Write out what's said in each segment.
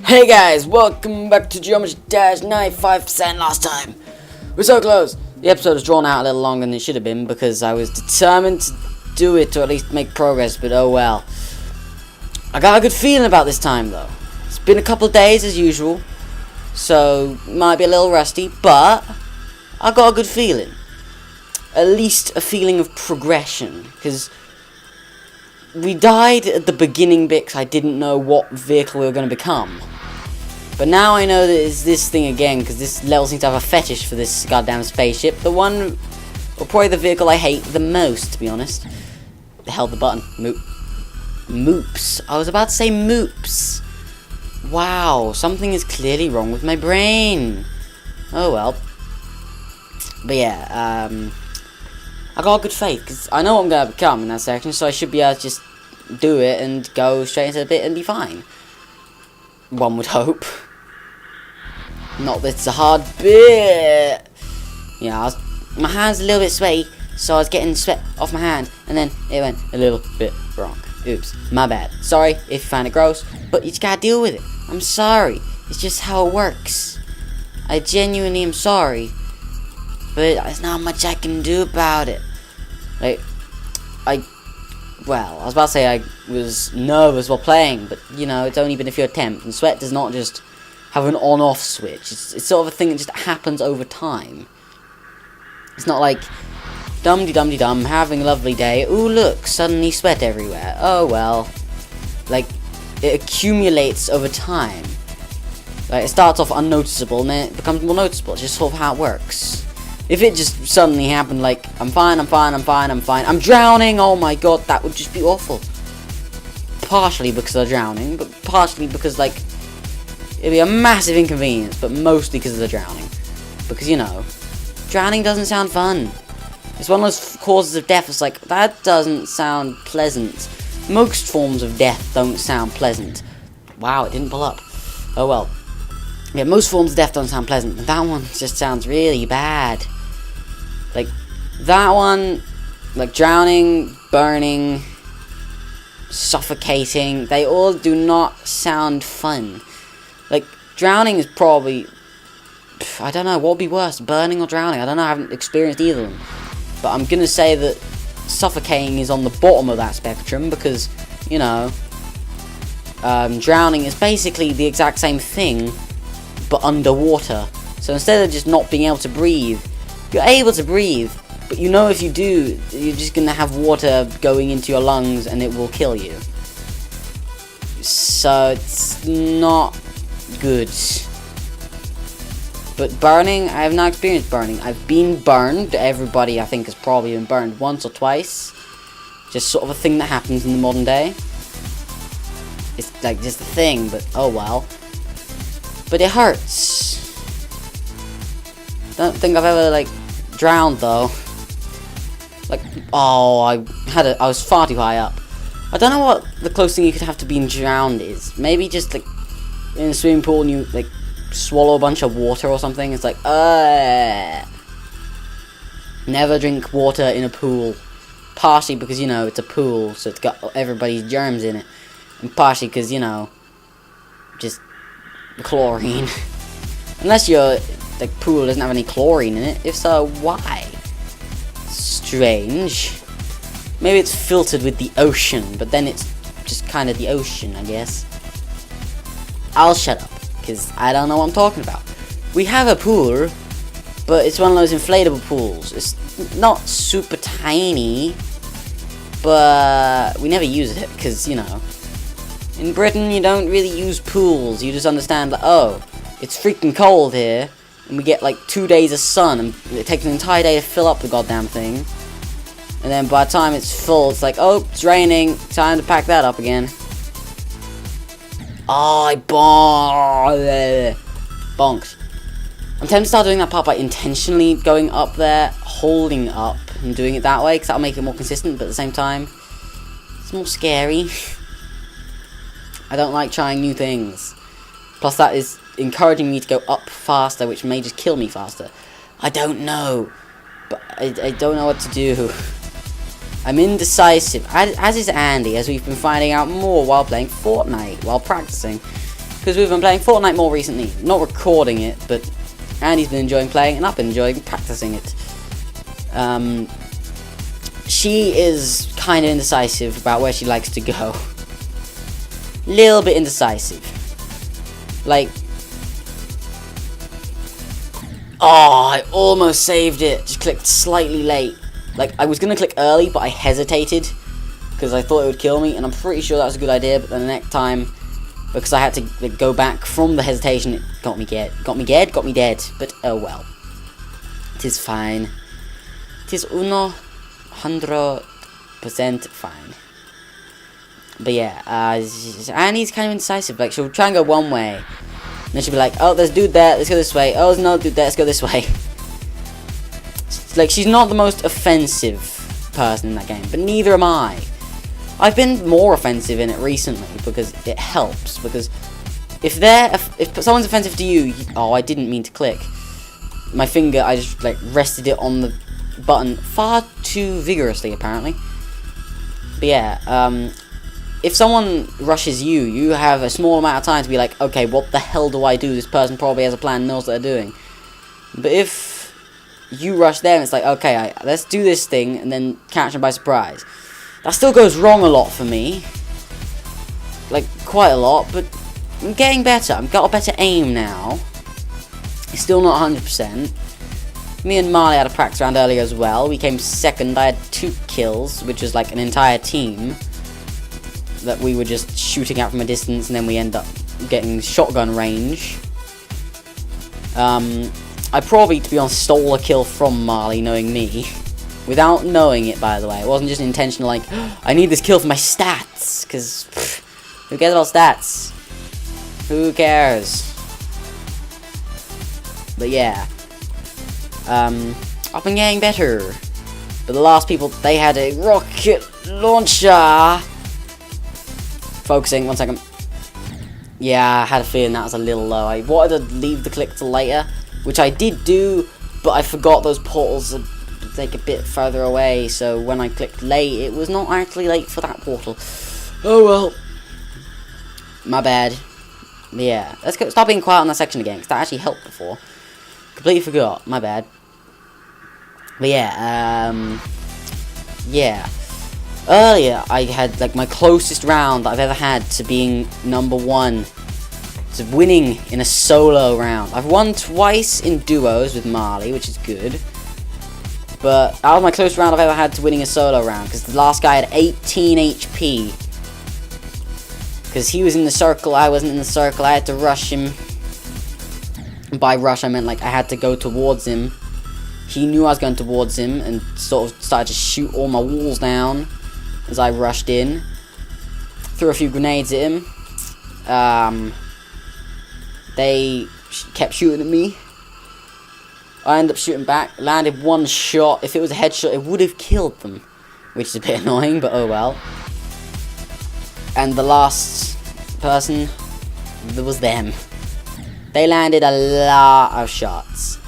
Hey guys, welcome back to Geometry Dash 95% last time. We're so close. The episode was drawn out a little longer than it should have been because I was determined to do it, or at least make progress, but oh well. I got a good feeling about this time though. It's been a couple of days as usual, so might be a little rusty, but I got a good feeling. At least a feeling of progression, because we died at the beginning bit because I didn't know what vehicle we were going to become. But now I know that it's this thing again, because this level seems to have a fetish for this goddamn spaceship. The one, or probably the vehicle I hate the most, to be honest. Held the button. Moops. I was about to say moops. Wow, something is clearly wrong with my brain. Oh well. But yeah, I got good faith, because I know what I'm going to become in that section, so I should be able to just do it and go straight into the bit and be fine. One would hope. Not that it's a hard bit. Yeah, my hand's a little bit sweaty, so I was getting sweat off my hand, and then it went a little bit wrong. Oops, my bad. Sorry if you find it gross, but you just gotta deal with it. I'm sorry. It's just how it works. I genuinely am sorry, but there's not much I can do about it. Like, I was about to say I was nervous while playing, but, you know, it's only been a few attempts, and sweat does not just have an on-off switch. It's sort of a thing that just happens over time. It's not like, dum-de-dum-de-dum, having a lovely day, ooh, look, suddenly sweat everywhere. Oh, well. Like, it accumulates over time. Like, it starts off unnoticeable, and then it becomes more noticeable. It's just sort of how it works. If it just suddenly happened, like, I'm fine, I'm drowning, oh my god, that would just be awful. Partially because of the drowning, but partially because, like, it'd be a massive inconvenience, but mostly because of the drowning. Because, you know, drowning doesn't sound fun. It's one of those causes of death, it's like, that doesn't sound pleasant. Most forms of death don't sound pleasant. Wow, it didn't pull up. Oh well. Yeah, most forms of death don't sound pleasant, but that one just sounds really bad. Like, that one, like drowning, burning, suffocating, they all do not sound fun. Like, drowning is probably, I don't know, what would be worse, burning or drowning? I don't know, I haven't experienced either of them. But I'm gonna say that suffocating is on the bottom of that spectrum, because, you know, drowning is basically the exact same thing, but underwater. So instead of just not being able to breathe, you're able to breathe, but you know if you do, you're just gonna have water going into your lungs and it will kill you. So it's not good. But burning, I have not experienced burning. I've been burned. Everybody, I think, has probably been burned once or twice. Just sort of a thing that happens in the modern day. It's like just a thing, but oh well. But it hurts. Don't think I've ever, like, drowned though. Like, oh, I was far too high up. I don't know what the closest thing you could have to being drowned is. Maybe just, like, in a swimming pool and you, like, swallow a bunch of water or something. It's like, never drink water in a pool. Partially because, you know, it's a pool, so it's got everybody's germs in it. And partially because, you know, just chlorine. Unless your, like, pool doesn't have any chlorine in it. If so, why? Strange. Maybe it's filtered with the ocean, but then it's just kind of the ocean, I guess. I'll shut up, because I don't know what I'm talking about. We have a pool, but it's one of those inflatable pools. It's not super tiny, but we never use it, because, you know, in Britain you don't really use pools. You just understand, like, oh, it's freaking cold here, and we get like 2 days of sun, and it takes an entire day to fill up the goddamn thing. And then by the time it's full, it's like, oh, it's raining, time to pack that up again. Oh, I bonked. I'm tempted to start doing that part by intentionally going up there, holding up, and doing it that way, because that'll make it more consistent, but at the same time, it's more scary. I don't like trying new things. Plus that is encouraging me to go up faster, which may just kill me faster. I don't know. But I don't know what to do. I'm indecisive, as is Andy, as we've been finding out more while playing Fortnite, while practicing. because we've been playing Fortnite more recently. Not recording it, but Andy's been enjoying playing, and I've been enjoying practicing it. She is kind of indecisive about where she likes to go. Little bit indecisive. Like, oh, I almost saved it. Just clicked slightly late. Like, I was gonna click early, but I hesitated because I thought it would kill me, and I'm pretty sure that was a good idea. But then the next time, because I had to like, go back from the hesitation, it got me dead. Got me dead. But oh well. It is fine. It is 100% fine. But yeah, Annie's kind of indecisive. Like, she'll try and go one way, and then she'll be like, oh, there's a dude there, let's go this way. Oh, there's another dude there, let's go this way. Like, she's not the most offensive person in that game, but neither am I. I've been more offensive in it recently because it helps. Because if someone's offensive to you, oh, I didn't mean to click. My finger, I just like rested it on the button far too vigorously, apparently. But yeah, if someone rushes you, you have a small amount of time to be like, okay, what the hell do I do? This person probably has a plan, knows what they're doing. But if you rush them, it's like, okay, let's do this thing, and then catch them by surprise. That still goes wrong a lot for me. Like, quite a lot, but I'm getting better. I've got a better aim now. It's still not 100%. Me and Marley had a practice round earlier as well. We came second. I had 2 kills, which was like an entire team that we were just shooting at from a distance, and then we end up getting shotgun range. I probably, to be honest, stole a kill from Marley, knowing me. Without knowing it, by the way. It wasn't just intentional, like, I need this kill for my stats. Because, who cares about stats? Who cares? But yeah. I've been getting better. But the last people, they had a rocket launcher. Focusing, 1 second. Yeah, I had a feeling that was a little low. I wanted to leave the click till later, which I did do, but I forgot those portals are like a bit further away, so when I clicked late, it was not actually late for that portal. Oh well. My bad. But yeah, let's go. Stop being quiet on that section again, because that actually helped before. Completely forgot. My bad. But yeah, yeah. Earlier, I had like my closest round that I've ever had to being #1, to winning in a solo round. I've won twice in duos with Marley, which is good. But that was my closest round I've ever had to winning a solo round, because the last guy had 18 HP. Because he was in the circle, I wasn't in the circle, I had to rush him. By rush, I meant like I had to go towards him. He knew I was going towards him, and sort of started to shoot all my walls down as I rushed in. Threw a few grenades at him. They kept shooting at me. I ended up shooting back, landed 1 shot. If it was a headshot, it would have killed them, which is a bit annoying, but oh well. And the last person, that was them. They landed a lot of shots,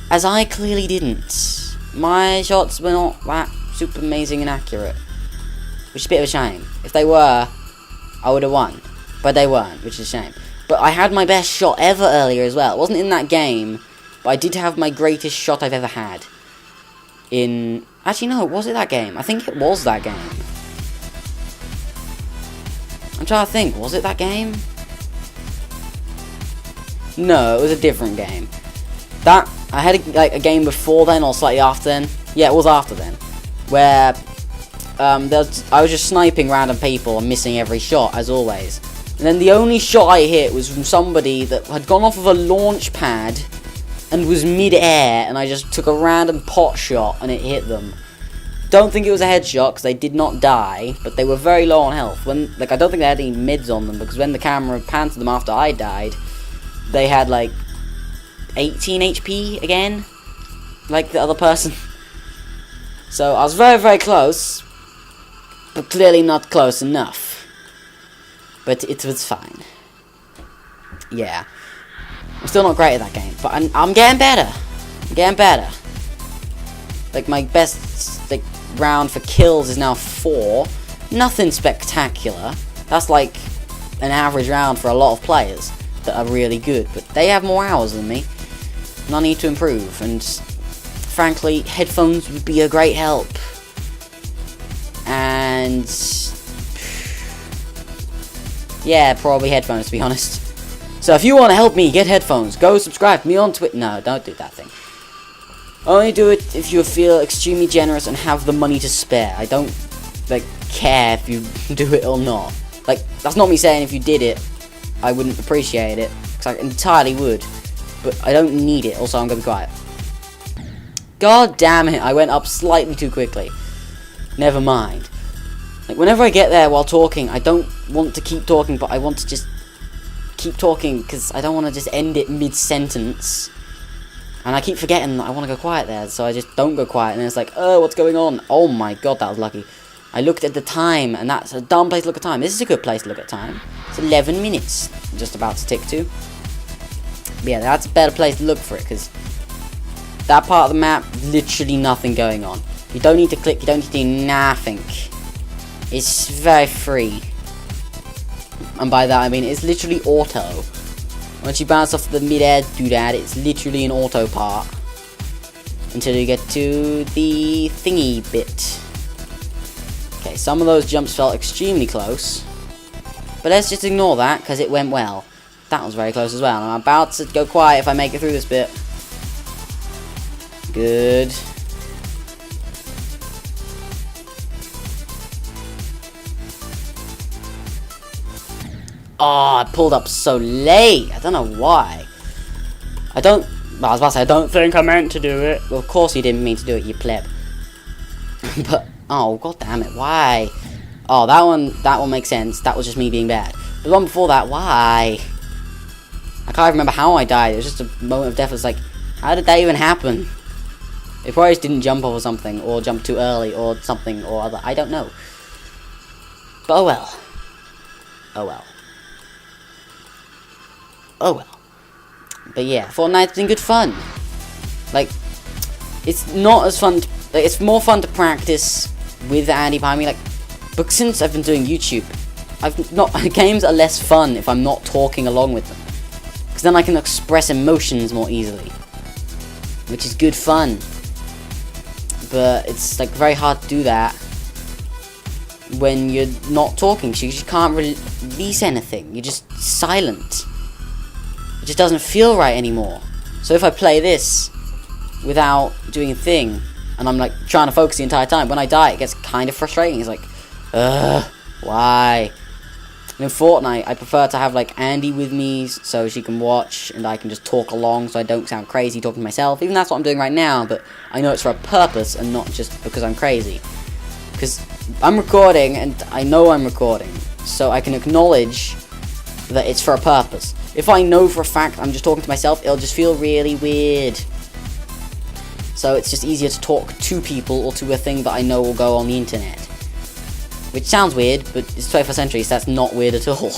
as I clearly didn't. My shots were not that super amazing and accurate, which is a bit of a shame. If they were, I would have won, but they weren't, which is a shame. But I had my best shot ever earlier as well. It wasn't in that game, but I did have my greatest shot I've ever had. Actually, no, was it that game? I think it was that game. I'm trying to think, was it that game? No, it was a different game. I had a game before then, or slightly after then. Yeah, it was after then. Where, I was just sniping random people and missing every shot, as always. And then the only shot I hit was from somebody that had gone off of a launch pad and was mid-air, and I just took a random pot shot and it hit them. Don't think it was a headshot, because they did not die, but they were very low on health. I don't think they had any mids on them, because when the camera panned to them after I died, they had like 18 HP again, like the other person. So I was very, very close, but clearly not close enough. But it was fine. Yeah. I'm still not great at that game, but I'm getting better. I'm getting better. Like, my best round for kills is now 4. Nothing spectacular. That's like an average round for a lot of players that are really good, but they have more hours than me, and I need to improve, and frankly, headphones would be a great help. And yeah, probably headphones, to be honest. So if you want to help me get headphones, go subscribe to me on Twitter. No, don't do that thing. Only do it if you feel extremely generous and have the money to spare. I don't, like, care if you do it or not. Like, that's not me saying if you did it, I wouldn't appreciate it, because I entirely would. But I don't need it, also I'm going to be quiet. God damn it, I went up slightly too quickly. Never mind. Like, whenever I get there while talking, I don't want to keep talking, but I want to just keep talking, because I don't want to just end it mid-sentence. And I keep forgetting that I want to go quiet there, so I just don't go quiet, and then it's like, oh, what's going on? Oh my god, that was lucky. I looked at the time, and that's a dumb place to look at time. This is a good place to look at time. It's 11 minutes, I'm just about to tick to. But yeah, that's a better place to look for it, because that part of the map, literally nothing going on. You don't need to click, you don't need to do nothing. It's very free. And by that I mean it's literally auto. Once you bounce off the mid-air doodad, it's literally an auto part. Until you get to the thingy bit. Okay, some of those jumps felt extremely close. But let's just ignore that, because it went well. That was very close as well. I'm about to go quiet if I make it through this bit. Good. Oh, I pulled up so late. I don't know why. Well, I was about to say, I don't think I meant to do it. Well, of course you didn't mean to do it, you pleb. But, oh, god damn it, why? Oh, that one makes sense. That was just me being bad. But the one before that, why? I can't remember how I died. It was just a moment of death. It was like, how did that even happen? It probably just didn't jump off or something, or jump too early, or something, or other. I don't know. But oh well. Oh well. Oh well. But yeah, Fortnite's been good fun. Like, it's not as fun, like, it's more fun to practice with Andy behind me, like, but since I've been doing YouTube, games are less fun if I'm not talking along with them. Because then I can express emotions more easily. Which is good fun. But it's, like, very hard to do that when you're not talking, so you just can't release anything. You're just silent. It just doesn't feel right anymore. So if I play this without doing a thing, and I'm like trying to focus the entire time, when I die it gets kind of frustrating. It's like, why? And in Fortnite, I prefer to have like Andy with me so she can watch and I can just talk along so I don't sound crazy talking to myself. Even that's what I'm doing right now, but I know it's for a purpose and not just because I'm crazy. Because I'm recording and I know I'm recording, so I can acknowledge that it's for a purpose. If I know for a fact I'm just talking to myself, it'll just feel really weird. So it's just easier to talk to people or to a thing that I know will go on the internet. Which sounds weird, but it's 21st century, so that's not weird at all.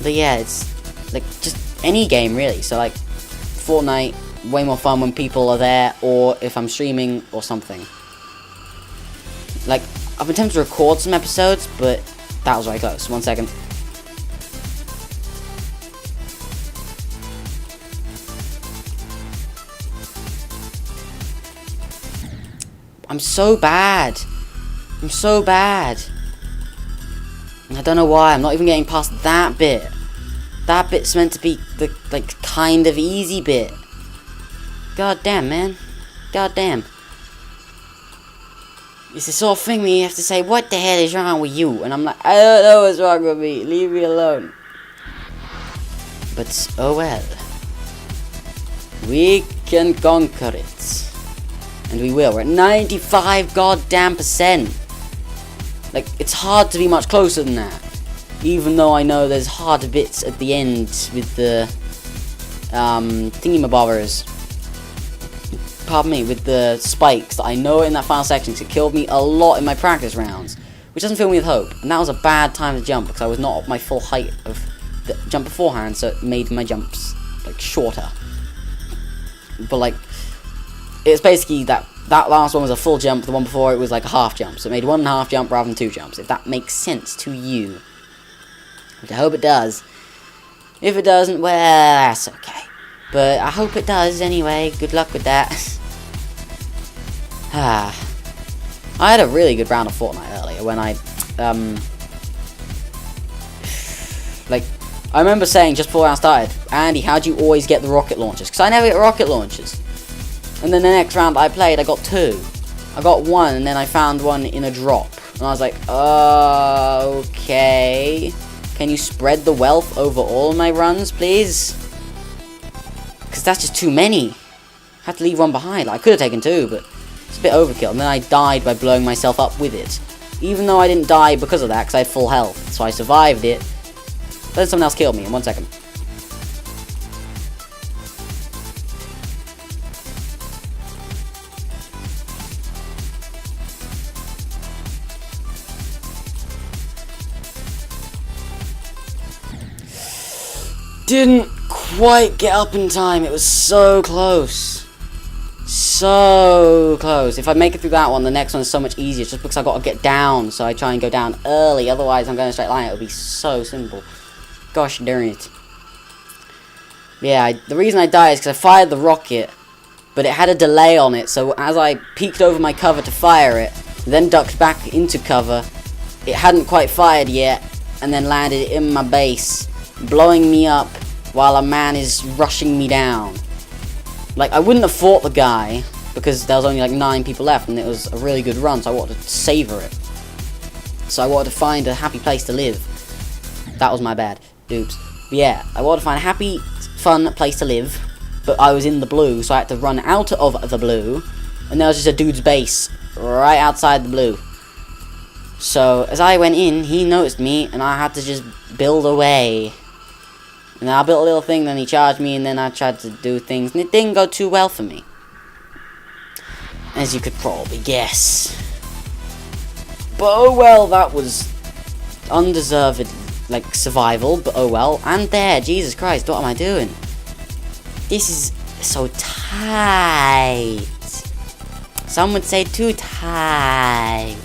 But yeah, it's like just any game really. So like Fortnite, way more fun when people are there or if I'm streaming or something. Like, I've been tempted to record some episodes, but that was very close. 1 second. I'm so bad. I'm so bad. I don't know why. I'm not even getting past that bit. That bit's meant to be the, like, kind of easy bit. God damn, man. God damn. It's the sort of thing where you have to say, what the hell is wrong with you? And I'm like, I don't know what's wrong with me. Leave me alone. But, oh well. We can conquer it. And we will. We're at 95 goddamn %. Like, it's hard to be much closer than that. Even though I know there's harder bits at the end with the thingamabobbers. Pardon me, with the spikes that I know in that final section, because it killed me a lot in my practice rounds. Which doesn't fill me with hope. And that was a bad time to jump, because I was not at my full height of the jump beforehand, so it made my jumps, like, shorter. But, like, it's basically that that last one was a full jump, the one before it was like a half jump. So it made 1.5 jump rather than 2 jumps, if that makes sense to you. Which I hope it does. If it doesn't, well, that's okay. But I hope it does anyway. Good luck with that. I had a really good round of Fortnite earlier when I, like, I remember saying just before I started, Andy, how do you always get the rocket launchers? Because I never get rocket launchers. And then the next round I played, I got 2. I got 1, and then I found one in a drop. And I was like, okay. Can you spread the wealth over all my runs, please? Because that's just too many. I had to leave one behind. Like, I could have taken 2, but it's a bit overkill. And then I died by blowing myself up with it. Even though I didn't die because of that, because I had full health. So I survived it. But then someone else killed me in 1 second. Didn't quite get up in time. It was so close. So close. If I make it through that one, the next one is so much easier. Just because I got to get down. So I try and go down early. Otherwise, I'm going a straight line. It would be so simple. Gosh darn it. Yeah, the reason I died is because I fired the rocket. But it had a delay on it. So as I peeked over my cover to fire it, then ducked back into cover, it hadn't quite fired yet. And then landed in my base, blowing me up while a man is rushing me down. Like, I wouldn't have fought the guy because there was only like 9 people left and it was a really good run, so I wanted to savor it. So I wanted to find a happy place to live. That was my bad. Oops. But yeah, I wanted to find a happy, fun place to live, but I was in the blue, so I had to run out of the blue, and there was just a dude's base right outside the blue. So, as I went in, he noticed me, and I had to just build away. And I built a little thing, then he charged me, and then I tried to do things, and it didn't go too well for me. As you could probably guess. But oh well, that was undeserved, like, survival, but oh well. And there, Jesus Christ, what am I doing? This is so tight. Some would say too tight.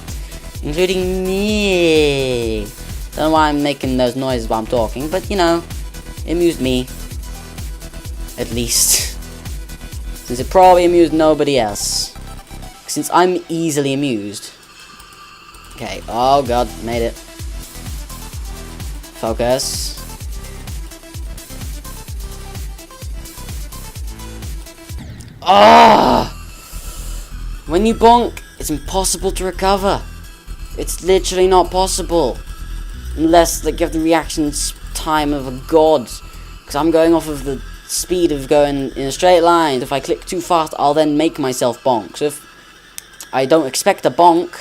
Including me. Don't know why I'm making those noises while I'm talking, but you know, it amused me. At least. Since it probably amused nobody else. Since I'm easily amused. Okay, oh god, made it. Focus. Ah! When you bonk, it's impossible to recover. It's literally not possible. Unless like, you have the reaction time of a god. Because I'm going off of the speed of going in a straight line. If I click too fast, I'll then make myself bonk. So if I don't expect a bonk,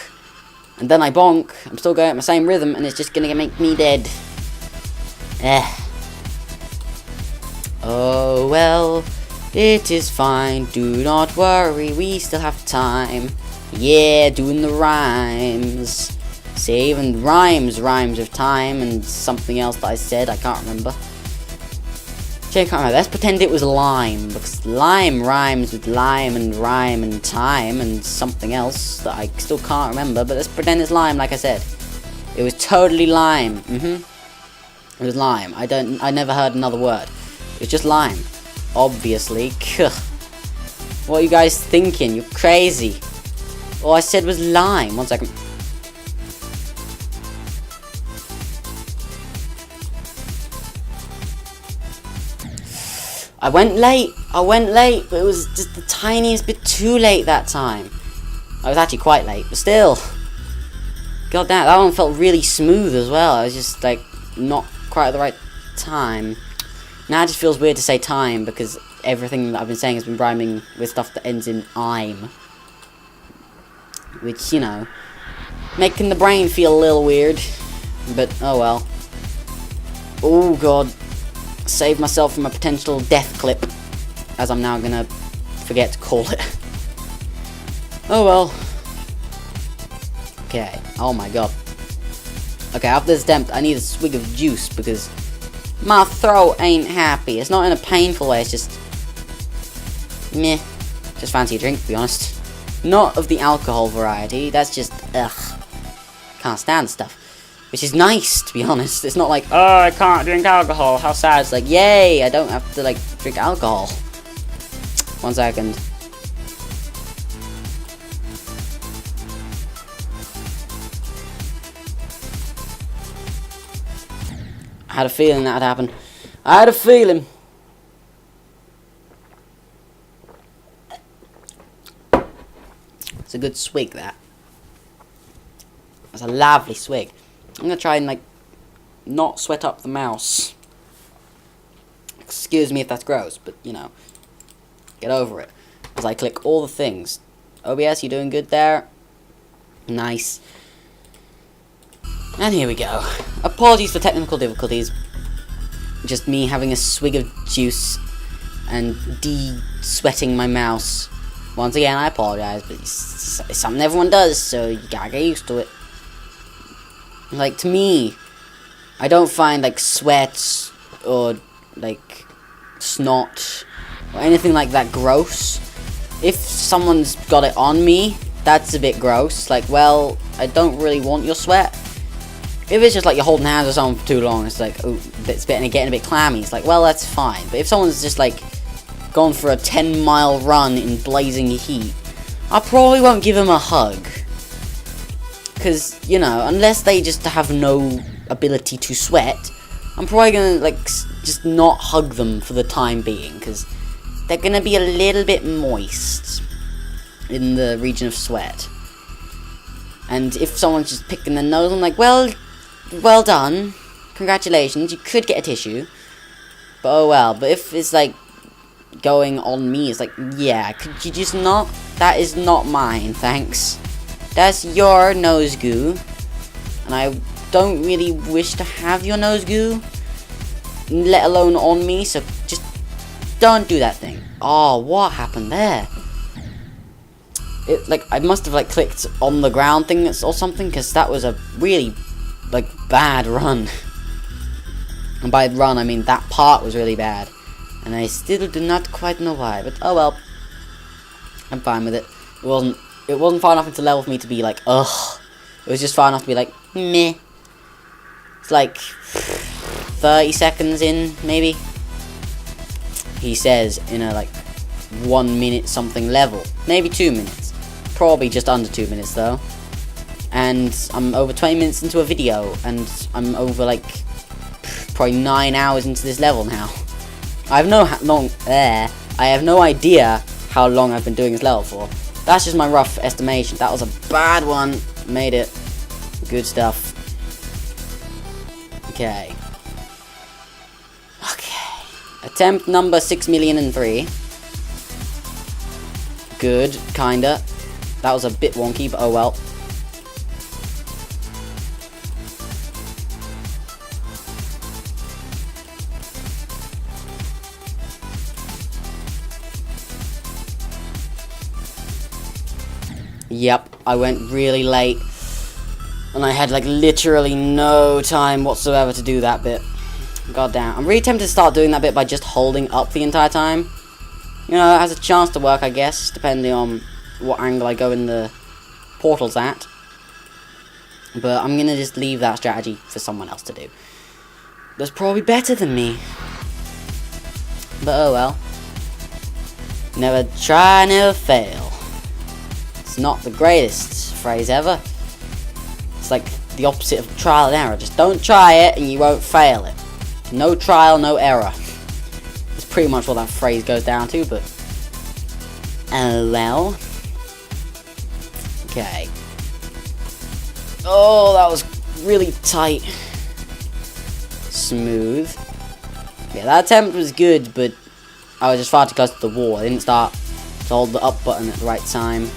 and then I bonk, I'm still going at my same rhythm, and it's just going to make me dead. Oh well, it is fine. Do not worry, we still have time. Yeah, doing the rhymes. Saving rhymes of time, and something else that I said, I can't remember. Okay, I can't remember. Let's pretend it was lime, because lime rhymes with lime and rhyme and time and something else that I still can't remember, but let's pretend it's lime like I said. It was totally lime. It was lime. I never heard another word. It was just lime. Obviously. What are you guys thinking? You're crazy. All I said was lime. 1 second. I went late, but it was just the tiniest bit too late that time. I was actually quite late, but still. God damn, that one felt really smooth as well. I was just, like, not quite at the right time. Now it just feels weird to say time, because everything that I've been saying has been rhyming with stuff that ends in I'm. Which, you know, making the brain feel a little weird. But, oh well. Oh god. Save myself from a potential death clip, as I'm now gonna forget to call it. Oh well. Okay, oh my god. Okay, after this attempt, I need a swig of juice, because my throat ain't happy. It's not in a painful way, it's just meh. Just fancy a drink, to be honest. Not of the alcohol variety. That's just, ugh. Can't stand stuff. Which is nice, to be honest. It's not like, oh, I can't drink alcohol. How sad. It's like, yay, I don't have to, like, drink alcohol. 1 second. I had a feeling that would happen. I had a feeling. It's a good swig, that. That's a lovely swig. I'm gonna try and, like, not sweat up the mouse. Excuse me if that's gross, but, you know, get over it. As I click all the things. OBS, you doing good there? Nice. And here we go. Apologies for technical difficulties. Just me having a swig of juice and de-sweating my mouse. Once again, I apologize, but it's something everyone does, so you gotta get used to it. Like, to me, I don't find, like, sweat or, like, snot or anything like that gross. If someone's got it on me, that's a bit gross. Like, well, I don't really want your sweat. If it's just like you're holding hands or something for too long, it's like, oh, it's getting a bit clammy. It's like, well, that's fine. But if someone's just like gone for a 10-mile run in blazing heat, I probably won't give them a hug. Because, you know, unless they just have no ability to sweat, I'm probably gonna, like, just not hug them for the time being. Because they're gonna be a little bit moist in the region of sweat. And if someone's just picking their nose, I'm like, well done. Congratulations, you could get a tissue. But oh well. But if it's like going on me, it's like, yeah, could you just not? That is not mine, thanks. That's your nose goo. And I don't really wish to have your nose goo, let alone on me, so just don't do that thing. Oh, what happened there? It, like, I must have, like, clicked on the ground thing or something, because that was a really, like, bad run. And by run, I mean that part was really bad. And I still do not quite know why, but oh well. I'm fine with it. It wasn't far enough into level for me to be like, ugh. It was just far enough to be like, meh. It's like 30 seconds in, maybe. He says in a, like, 1 minute something level. Maybe 2 minutes. Probably just under 2 minutes though. And I'm over 20 minutes into a video, and I'm over, like, probably 9 hours into this level now. I have no idea how long I've been doing this level for. That's just my rough estimation. That was a bad one. Made it. Good stuff. Okay. Attempt number 6,000,003. Good, kinda. That was a bit wonky, but oh well. Yep, I went really late, and I had, like, literally no time whatsoever to do that bit. God damn. I'm really tempted to start doing that bit by just holding up the entire time. You know, it has a chance to work, I guess, depending on what angle I go in the portals at. But I'm gonna just leave that strategy for someone else to do. That's probably better than me. But oh well. Never try, never fail. It's not the greatest phrase ever. It's like the opposite of trial and error. Just don't try it and you won't fail it. No trial, no error. That's pretty much what that phrase goes down to, but oh well. Okay. Oh, that was really tight. Smooth. Yeah, that attempt was good, but I was just far too close to the wall. I didn't start to hold the up button at the right time.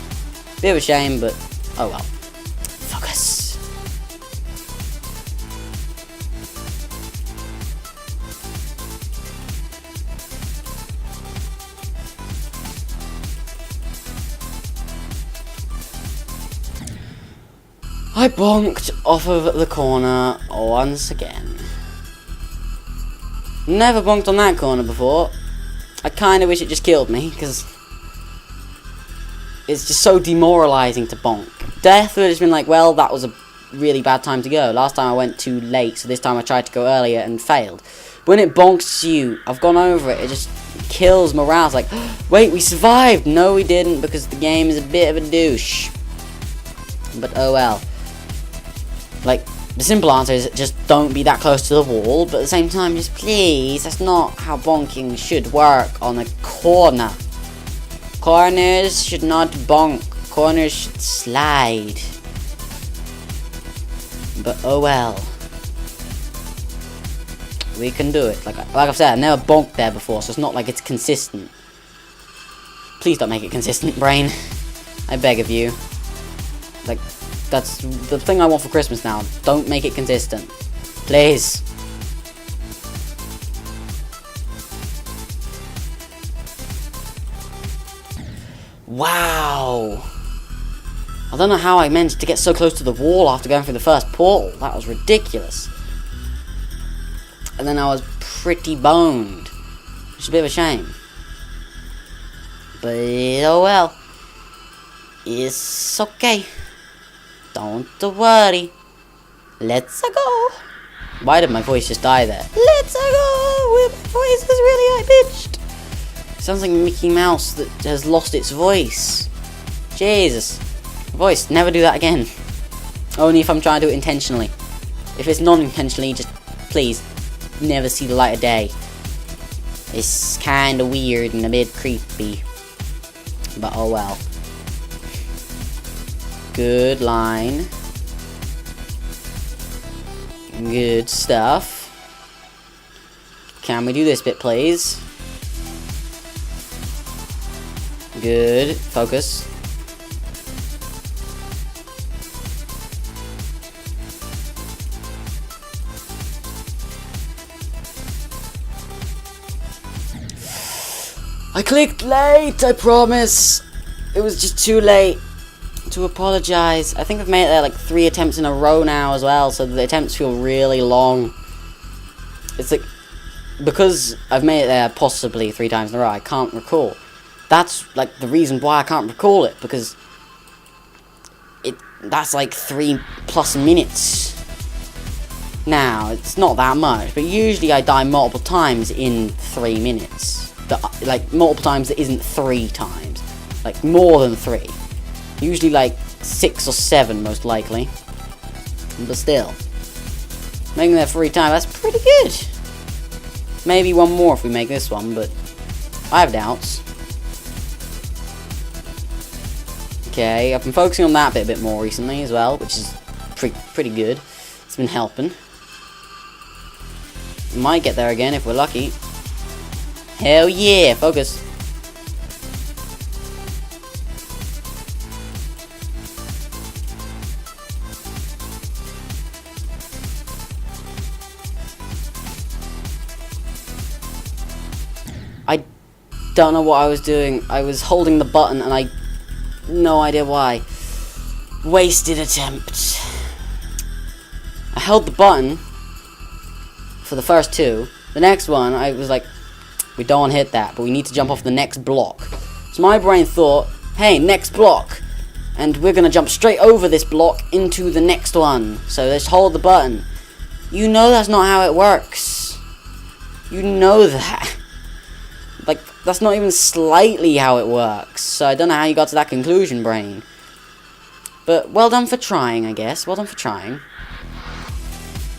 Bit of a shame, but oh well. Focus. I bonked off of the corner once again. Never bonked on that corner before. I kinda wish it just killed me, because it's just so demoralizing to bonk. Death would have just been like, well, that was a really bad time to go. Last time I went too late, so this time I tried to go earlier and failed. When it bonks you, I've gone over it, it just kills morale. It's like, wait, we survived! No, we didn't, because the game is a bit of a douche. But oh well. Like, the simple answer is just don't be that close to the wall, but at the same time, just please, that's not how bonking should work on a corner. Corners should not bonk. Corners should slide. But oh well. We can do it. Like I've said, I've never bonked there before, so it's not like it's consistent. Please don't make it consistent, brain. I beg of you. Like, that's the thing I want for Christmas now. Don't make it consistent. Please. Wow. I don't know how I managed to get so close to the wall after going through the first portal. That was ridiculous. And then I was pretty boned. Which is a bit of a shame. But oh well. It's okay. Don't worry. Let's go. Why did my voice just die there? Let's go. My voice is really high-pitched. Sounds like Mickey Mouse that has lost its voice. Jesus. Voice, never do that again. Only if I'm trying to do it intentionally. If it's non-intentionally, just please never see the light of day. It's kinda weird and a bit creepy. But oh well. Good line. Good stuff. Can we do this bit, please? Good. Focus. I clicked late, I promise. It was just too late to apologize. I think I've made it there like 3 attempts in a row now as well, so the attempts feel really long. It's like, because I've made it there possibly 3 times in a row, I can't recall. That's like the reason why I can't recall it, because that's like 3+ minutes. Now, it's not that much, but usually I die multiple times in 3 minutes. Like, multiple times that isn't 3 times. Like, more than 3. Usually, like, 6 or 7, most likely. But still. Making that 3 times, that's pretty good. Maybe one more if we make this one, but I have doubts. Okay, I've been focusing on that bit a bit more recently as well, which is pretty good. It's been helping. We might get there again if we're lucky. Hell yeah, focus. I don't know what I was doing. I was holding the button and I no idea why. Wasted attempt. I held the button for the first 2. The next one, I was like, we don't want to hit that, but we need to jump off the next block. So my brain thought, hey, next block. And we're going to jump straight over this block into the next one. So let's hold the button. You know that's not how it works. You know that. Like, that's not even slightly how it works. So I don't know how you got to that conclusion, brain. But well done for trying, I guess. Well done for trying.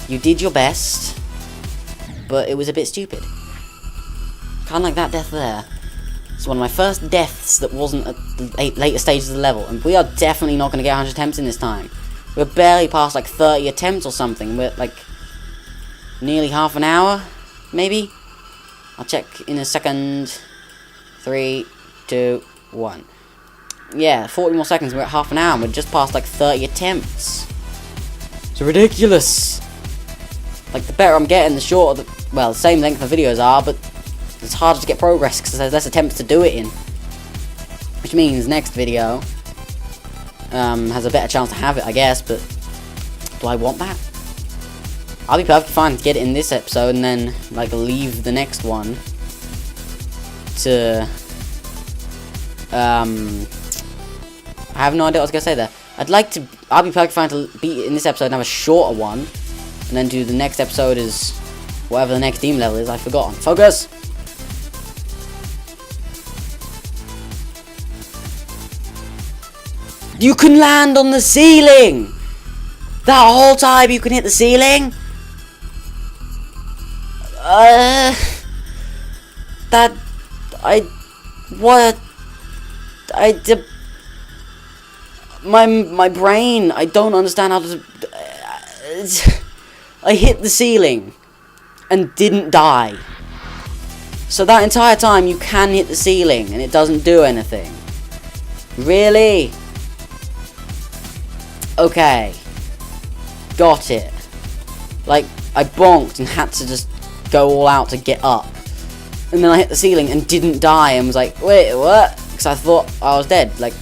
You did your best. But it was a bit stupid. Kind of like that death there. It's one of my first deaths that wasn't at the later stages of the level. And we are definitely not going to get 100 attempts in this time. We're barely past like 30 attempts or something. We're like nearly half an hour, maybe? I'll check in a second. 3, 2, 1. Yeah, 40 more seconds. We're at half an hour. And we're just past like 30 attempts. It's ridiculous. Like, the better I'm getting, the shorter well, the same length of videos are, but it's harder to get progress because there's less attempts to do it in. Which means next video has a better chance to have it, I guess, but do I want that? I'll be perfectly fine to get it in this episode and then, like, leave the next one to I have no idea what I was gonna say there. I'll be perfectly fine to be in this episode and have a shorter one, and then do the next episode as whatever the next team level is. I've forgotten. Focus. You can land on the ceiling. That whole time you can hit the ceiling. My brain, I don't understand how to, I hit the ceiling and didn't die. So that entire time you can hit the ceiling and it doesn't do anything. Really? Okay. Got it. Like, I bonked and had to just go all out to get up. And then I hit the ceiling and didn't die and was like, wait, what? Because I thought I was dead. Like,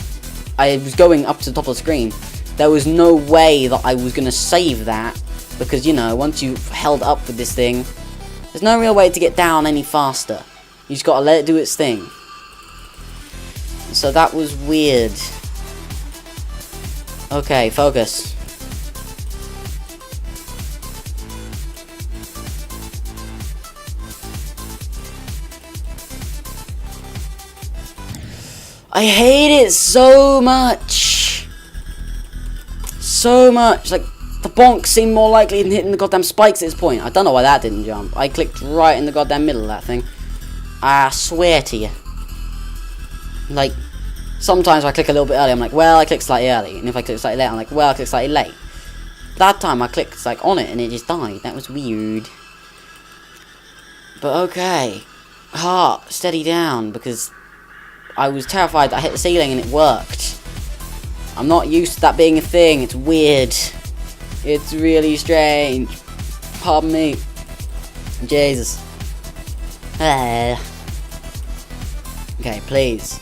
I was going up to the top of the screen. There was no way that I was going to save that. Because, you know, once you've held up with this thing, there's no real way to get down any faster. You just got to let it do its thing. So that was weird. Okay, focus. I hate it so much. So much. Like, the bonk seemed more likely than hitting the goddamn spikes at this point. I don't know why that didn't jump. I clicked right in the goddamn middle of that thing. I swear to you. Like, sometimes I click a little bit early, I'm like, well, I clicked slightly early. And if I click slightly late, I'm like, well, I clicked slightly late. That time I clicked, like, on it and it just died. That was weird. But okay. Heart, steady down, because I was terrified that I hit the ceiling and it worked. I'm not used to that being a thing. It's weird. It's really strange. Pardon me. Jesus. Okay, please.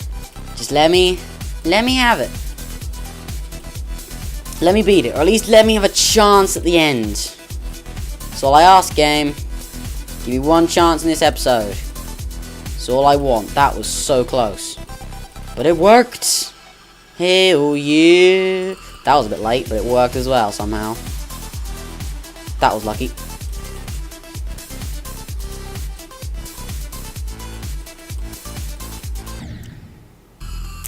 Just let me have it. Let me beat it, or at least let me have a chance at the end. That's all I ask, game. Give me one chance in this episode. That's all I want. That was so close. But it worked. Hell yeah. That was a bit late, but it worked as well somehow. That was lucky.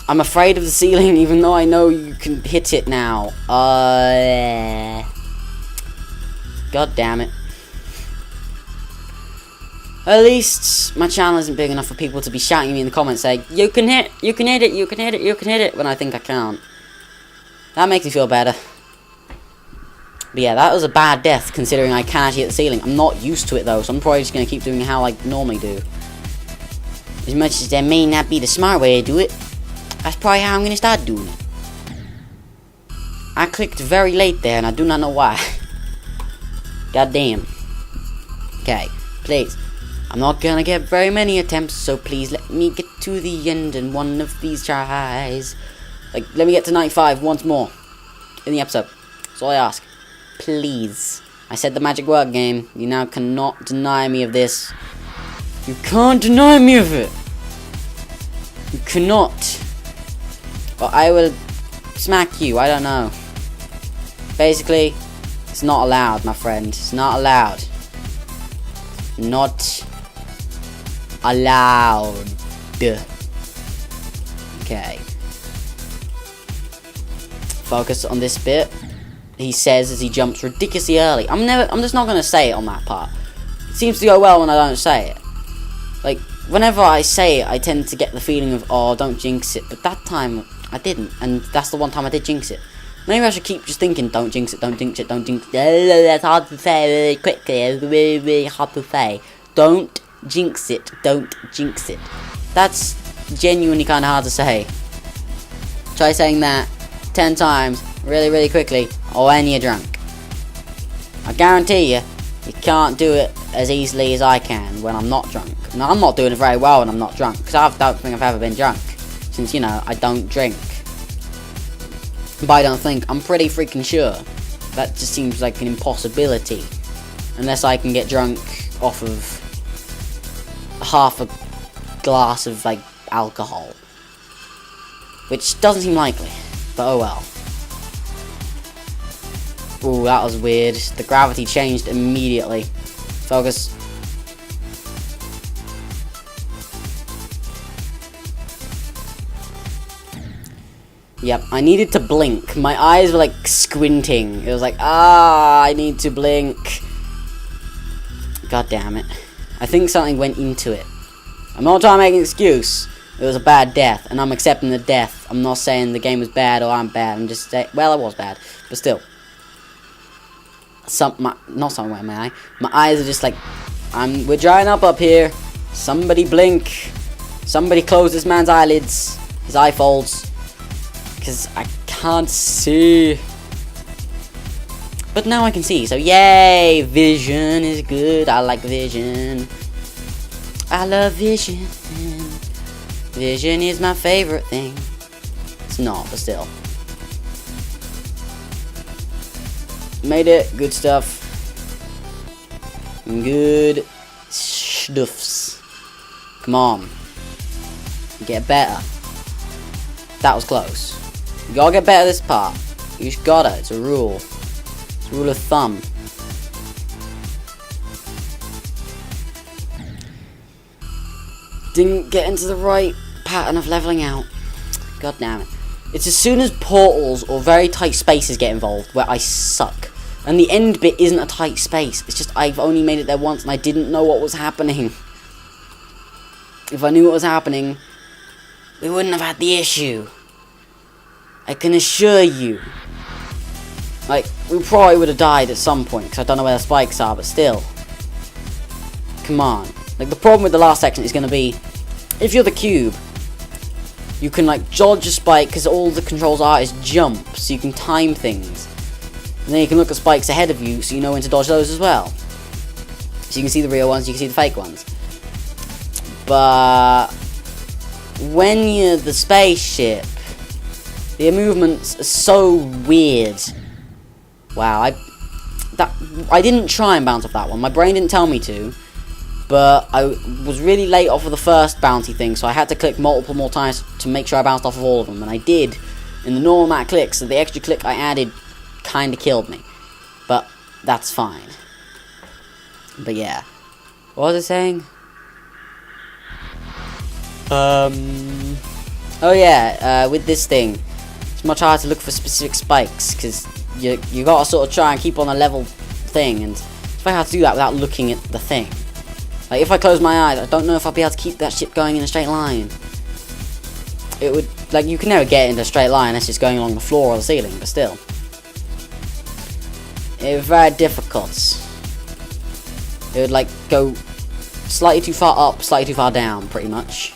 I'm afraid of the ceiling, even though I know you can hit it now. God damn it. At least my channel isn't big enough for people to be shouting at me in the comments saying, you can hit it, you can hit it, you can hit it, when I think I can't. That makes me feel better. But yeah, that was a bad death, considering I can actually hit the ceiling. I'm not used to it though, so I'm probably just going to keep doing how I normally do. As much as that may not be the smart way to do it, that's probably how I'm going to start doing it. I clicked very late there, and I do not know why. God damn. Okay, please. I'm not going to get very many attempts, so please let me get to the end in one of these tries. Like, let me get to 95 once more in the episode. That's all I ask. Please. I said the magic word, game. You now cannot deny me of this. You can't deny me of it. You cannot. Or I will smack you, I don't know. Basically, it's not allowed, my friend. It's not allowed. Not allowed. Okay. Focus on this bit. He says as he jumps ridiculously early. I'm just not gonna say it on that part. It seems to go well when I don't say it. Like, whenever I say it, I tend to get the feeling of, oh, don't jinx it. But that time, I didn't. And that's the one time I did jinx it. Maybe I should keep just thinking, don't jinx it, don't jinx it, don't jinx it. That's hard to say really quickly. It's really, really hard to say. Don't jinx it, don't jinx it. That's genuinely kind of hard to say. Try saying that 10 times, really, really quickly, or when you're drunk. I guarantee you, you can't do it as easily as I can when I'm not drunk. Now, I'm not doing it very well when I'm not drunk, because I don't think I've ever been drunk. Since, you know, I don't drink. But I don't think, I'm pretty freaking sure. That just seems like an impossibility. Unless I can get drunk off of half a glass of, like, alcohol. Which doesn't seem likely. But oh well. Ooh, that was weird. The gravity changed immediately. Focus. Yep, I needed to blink. My eyes were like squinting. It was like, I need to blink. God damn it. I think something went into it. I'm not trying to make an excuse. It was a bad death, and I'm accepting the death. I'm not saying the game was bad or I'm bad. I'm just saying, well, it was bad, but still. Not somewhere in my eye. My eyes are just like, we're drying up here. Somebody blink. Somebody close this man's eyelids. His eye folds. Because I can't see. But now I can see, so yay! Vision is good. I like vision. I love vision. Vision is my favorite thing. It's not, but still. Made it. Good stuff. Good stuffs. Come on. Get better. That was close. You gotta get better at this part. You just gotta. It's a rule. It's a rule of thumb. Didn't get into the right pattern of leveling out. God damn it. It's as soon as portals or very tight spaces get involved where I suck. And the end bit isn't a tight space. It's just I've only made it there once and I didn't know what was happening. If I knew what was happening, we wouldn't have had the issue. I can assure you. Like, we probably would have died at some point, because I don't know where the spikes are, but still. Come on. Like, the problem with the last section is going to be, if you're the cube, you can, like, dodge a spike, because all the controls are is jump, so you can time things. And then you can look at spikes ahead of you, so you know when to dodge those as well. So you can see the real ones, you can see the fake ones. But when you're the spaceship, the movements are so weird. Wow, I didn't try and bounce off that one. My brain didn't tell me to, but I was really late off of the first bounty thing, so I had to click multiple more times to make sure I bounced off of all of them, and I did in the normal amount of clicks. So the extra click I added kind of killed me, but that's fine. But yeah, what was I saying? Oh yeah, with this thing, it's much harder to look for specific spikes, because you gotta sort of try and keep on a level thing, and it's very hard to do that without looking at the thing. Like, if I close my eyes, I don't know if I'll be able to keep that ship going in a straight line. It would, like, you can never get into a straight line unless it's going along the floor or the ceiling, but still. It was very difficult. It would, like, go slightly too far up, slightly too far down, pretty much.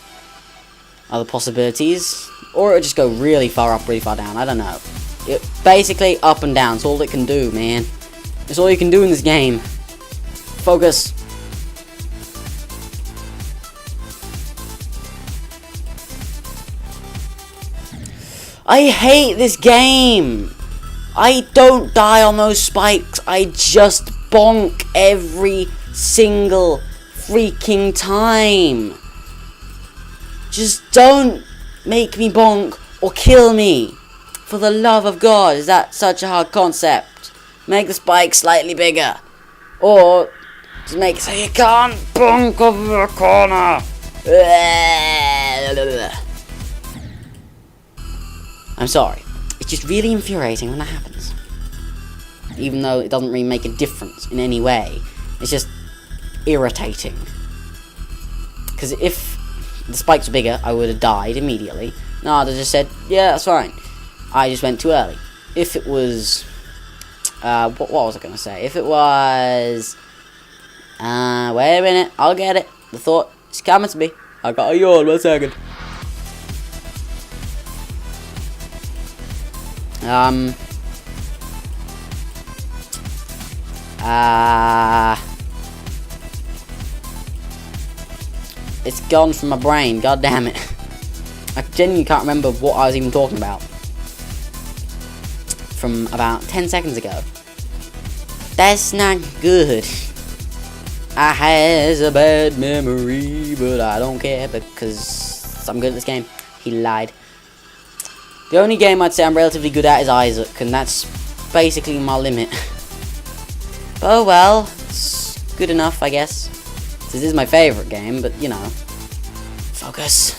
Other possibilities. Or it would just go really far up, really far down, I don't know. It, basically, up and down, it's all it can do, man. It's all you can do in this game. Focus. I hate this game. I don't die on those spikes. I just bonk every single freaking time. Just don't make me bonk or kill me. For the love of God, is that such a hard concept? Make the spike slightly bigger. Or just make it so you can't bonk over the corner. I'm sorry. It's just really infuriating when that happens. Even though it doesn't really make a difference in any way. It's just irritating. Because if the spikes were bigger, I would have died immediately. No, I'd have just said, yeah, that's fine. I just went too early. If it was... what was I going to say? If it was... wait a minute. I'll get it. The thought is coming to me. I got a yawn. 1 second. It's gone from my brain. God damn it. I genuinely can't remember what I was even talking about. From about 10 seconds ago. That's not good. I has a bad memory, but I don't care because I'm good at this game. He lied. The only game I'd say I'm relatively good at is Isaac, and that's basically my limit. But oh well, it's good enough, I guess. This is my favourite game, but you know. Focus.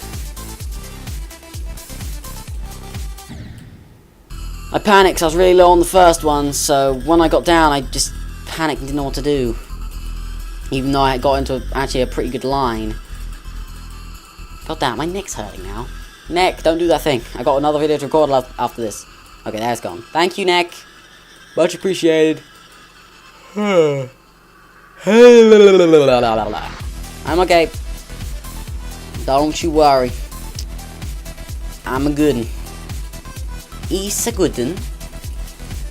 I panicked 'cause I was really low on the first one, so when I got down, I just panicked and didn't know what to do. Even though I got into actually a pretty good line. God damn, my neck's hurting now. Neck, don't do that thing. I got another video to record after this. Okay, there it's gone. Thank you, Neck. Much appreciated. I'm okay. Don't you worry. I'm a good one. Is a good one.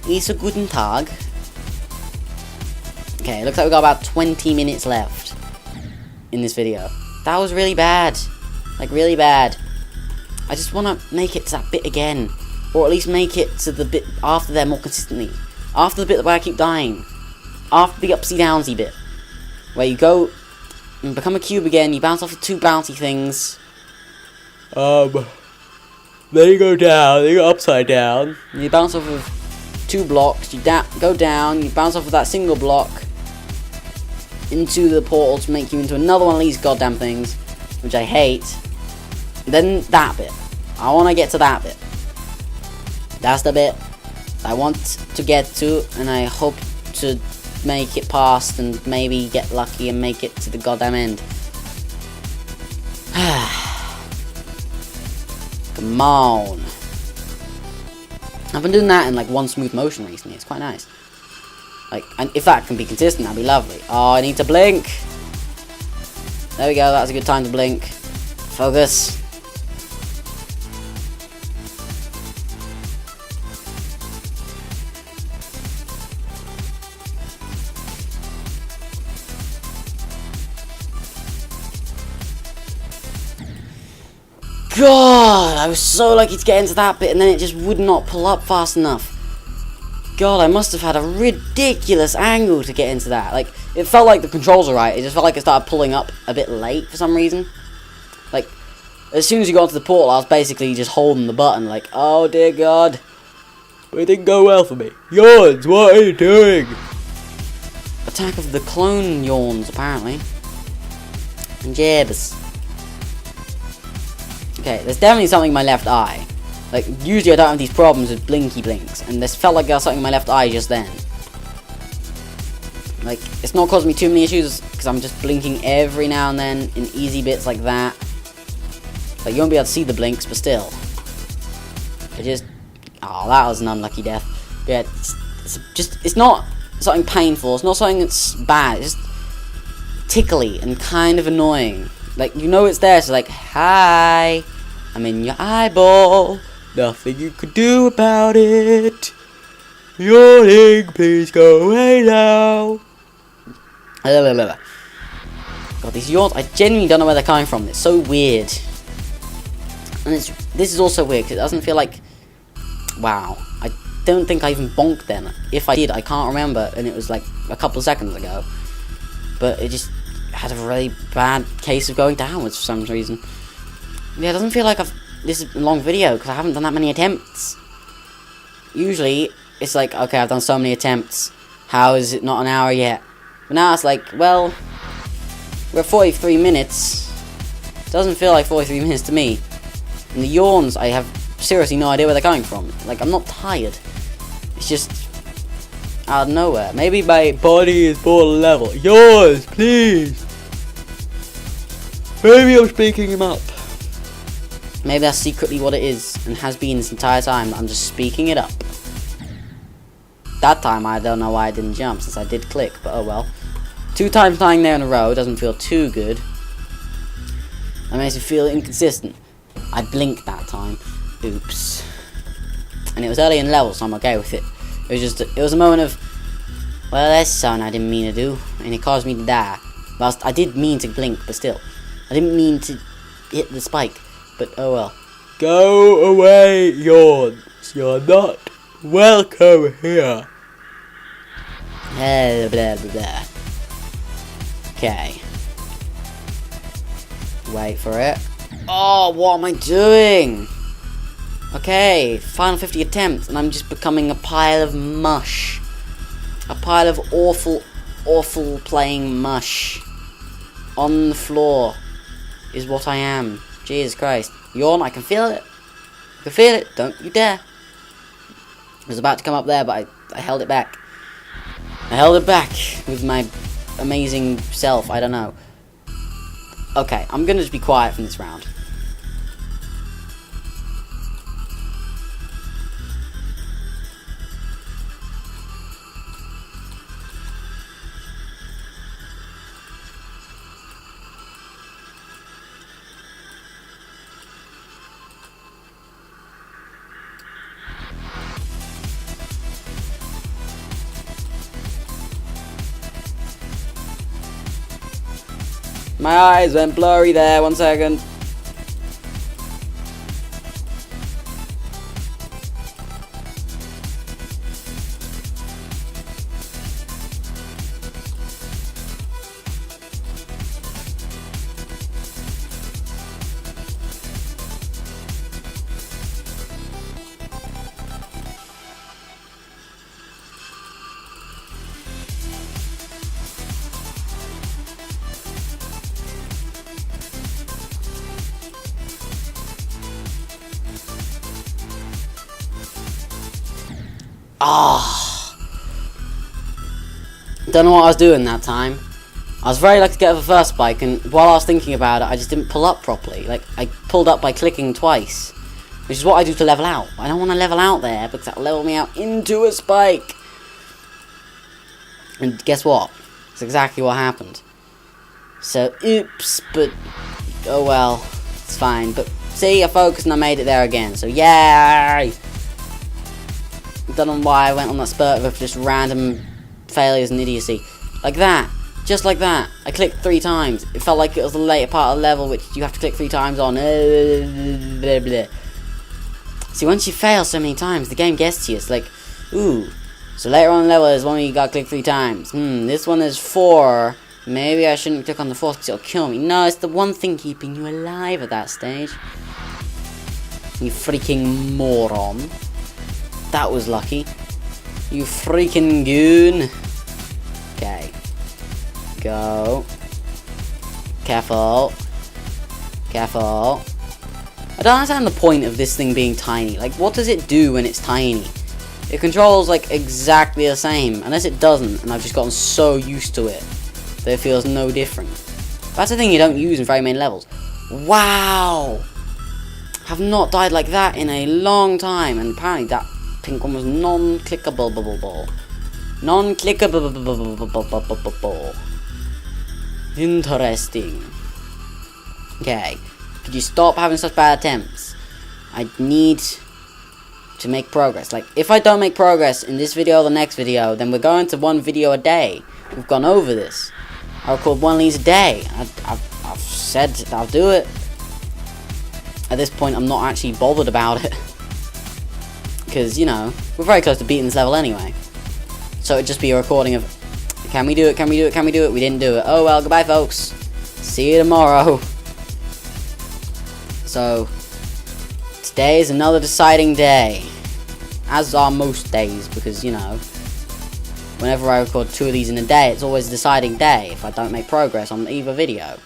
Is a guten Tag. Okay, looks like we got about 20 minutes left in this video. That was really bad. Like, really bad. I just want to make it to that bit again. Or at least make it to the bit after there more consistently. After the bit where I keep dying. After the upsy downsy bit. Where you go and become a cube again, you bounce off of 2 bouncy things. Then you go down, then you go upside down. You bounce off of 2 blocks, you go down, you bounce off of that single block into the portal to make you into another one of these goddamn things, which I hate. Then that bit. I want to get to that bit. That's the bit I want to get to, and I hope to make it past and maybe get lucky and make it to the goddamn end. Come on. I've been doing that in like one smooth motion recently. It's quite nice. Like, and if that can be consistent, that'd be lovely. Oh, I need to blink. There we go. That's a good time to blink. Focus. God, I was so lucky to get into that bit, and then it just would not pull up fast enough. God, I must have had a ridiculous angle to get into that. Like, it felt like the controls were right. It just felt like it started pulling up a bit late for some reason. Like, as soon as you got to the portal, I was basically just holding the button, like, oh dear God. But it didn't go well for me. Yawns, what are you doing? Attack of the clone yawns, apparently. And jabs. Okay, there's definitely something in my left eye. Like, usually I don't have these problems with blinky blinks, and this felt like there was something in my left eye just then. Like, it's not causing me too many issues, because I'm just blinking every now and then in easy bits like that. Like, you won't be able to see the blinks, but still. It just... Oh, that was an unlucky death. But yeah, it's not something painful, it's not something that's bad, it's just tickly and kind of annoying. Like, you know it's there, so like, hi, I'm in your eyeball, nothing you could do about it, yawning, please go away now. God, these yawns, I genuinely don't know where they're coming from, it's so weird. And this is also weird, because it doesn't feel like, wow, I don't think I even bonked then. If I did, I can't remember, and it was like a couple of seconds ago. But it just had a really bad case of going downwards for some reason. Yeah, it doesn't feel like this is a long video because I haven't done that many attempts. Usually, it's like, okay, I've done so many attempts. How is it not an hour yet? But now it's like, well, we're at 43 minutes. It doesn't feel like 43 minutes to me. And the yawns, I have seriously no idea where they're coming from. Like, I'm not tired. It's just out of nowhere. Maybe my body is border level. Yours, please. Maybe I'm speaking him up. Maybe that's secretly what it is, and has been this entire time. I'm just speaking it up. That time, I don't know why I didn't jump, since I did click, but oh well. 2 times dying there in a row doesn't feel too good. That makes me feel inconsistent. I blinked that time. Oops. And it was early in level, so I'm okay with it. It was a moment of, well, that's something I didn't mean to do, and it caused me to die. Whilst I did mean to blink, but still. I didn't mean to hit the spike, but oh well. Go away, yawns. You're not welcome here. Blah, blah, blah. Okay. Wait for it. Oh, what am I doing? Okay, final 50 attempts, and I'm just becoming a pile of mush. A pile of awful, awful playing mush. On the floor is what I am. Jesus Christ. Yawn, I can feel it. I can feel it. Don't you dare. It was about to come up there, but I held it back. I held it back with my amazing self. I don't know. Okay, I'm gonna just be quiet from this round. My eyes went blurry there, 1 second. Don't know what I was doing that time. I was very lucky to get the first spike, and while I was thinking about it, I just didn't pull up properly. Like, I pulled up by clicking twice, which is what I do to level out. I don't want to level out there, because that'll level me out into a spike. And guess what? It's exactly what happened. So, oops, but, oh well, it's fine. But, see, I focused and I made it there again, so yay! Don't know why I went on that spurt of just random failures and idiocy. Like that. Just like that. I clicked 3 times. It felt like it was the later part of the level, which you have to click 3 times on. Blah, blah. See, once you fail so many times, the game gets to you. It's like, ooh. So later on in the level is one where you gotta click 3 times. This one is 4. Maybe I shouldn't click on the 4th because it'll kill me. No, it's the one thing keeping you alive at that stage. You freaking moron. That was lucky. You freaking goon. Okay. Go. Careful. Careful. I don't understand the point of this thing being tiny. Like, what does it do when it's tiny? It controls, like, exactly the same. Unless it doesn't, and I've just gotten so used to it that it feels no different. That's the thing you don't use in very many levels. Wow! Have not died like that in a long time, and apparently that pink one was non-clickable. Non-clickable. Interesting. Okay. Could you stop having such bad attempts? I need to make progress. Like, if I don't make progress in this video or the next video, then we're going to 1 video a day. We've gone over this. I record 1 of these a day. I've said I'll do it. At this point, I'm not actually bothered about it. Because, you know, we're very close to beating this level anyway. So it'd just be a recording of, can we do it, can we do it, can we do it? We didn't do it. Oh well, goodbye folks. See you tomorrow. So, today is another deciding day. As are most days, because, you know, whenever I record 2 of these in a day, it's always a deciding day if I don't make progress on either video.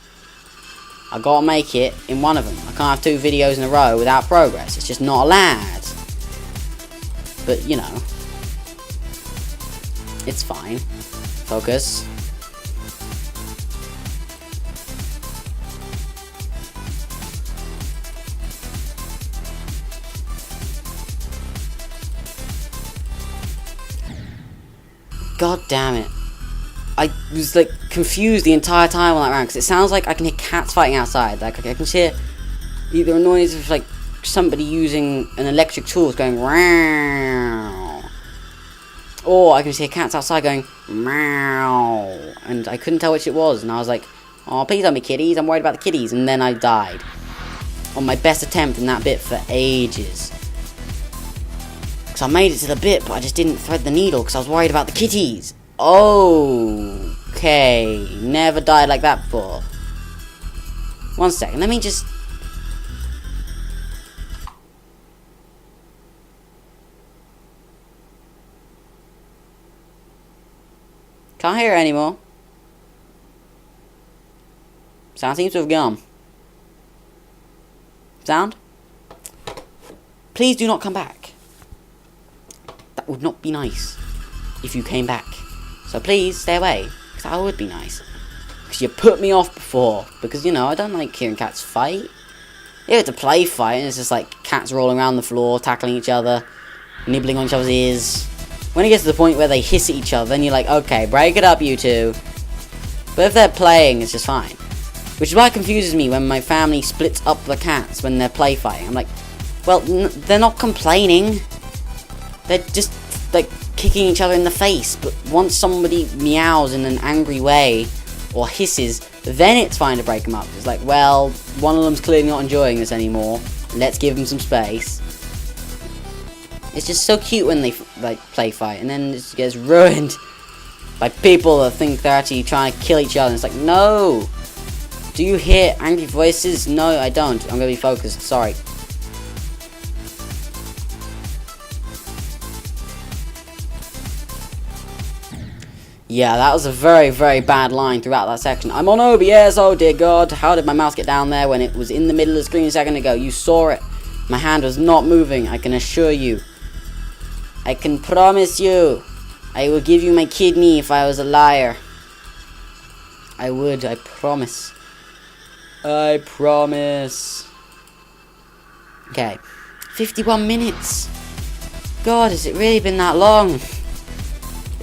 I gotta make it in one of them. I can't have 2 videos in a row without progress. It's just not allowed. But, you know, it's fine. Focus. God damn it. I was, like, confused the entire time on that round, because it sounds like I can hear cats fighting outside. Like, I can hear either a noise of, like, somebody using an electric tool going meow, or I can see cats outside going meow, and I couldn't tell which it was, and I was like, oh please don't be kitties, I'm worried about the kitties, and then I died on my best attempt in that bit for ages, because I made it to the bit but I just didn't thread the needle because I was worried about the kitties. Okay, never died like that before. 1 second, let me just hear it anymore. Sound seems to have gone. Sound? Please do not come back. That would not be nice if you came back. So please stay away, because that would be nice. Because you put me off before. Because, you know, I don't like hearing cats fight. Yeah, it's a play fight, and it's just like cats rolling around the floor, tackling each other, nibbling on each other's ears. When it gets to the point where they hiss at each other, then you're like, okay, break it up, you two. But if they're playing, it's just fine. Which is why it confuses me when my family splits up the cats when they're play fighting. I'm like, well, they're not complaining. They're just, like, kicking each other in the face. But once somebody meows in an angry way, or hisses, then it's fine to break them up. It's like, well, one of them's clearly not enjoying this anymore. Let's give them some space. It's just so cute when they, like, play fight. And then it just gets ruined by people that think they're actually trying to kill each other. And it's like, no! Do you hear angry voices? No, I don't. I'm gonna be focused. Sorry. Yeah, that was a very, very bad line throughout that section. I'm on OBS, oh dear God. How did my mouse get down there when it was in the middle of the screen a second ago? You saw it. My hand was not moving, I can assure you. I can promise you. I will give you my kidney if I was a liar. I would, I promise. I promise. Okay. 51 minutes. God, has it really been that long?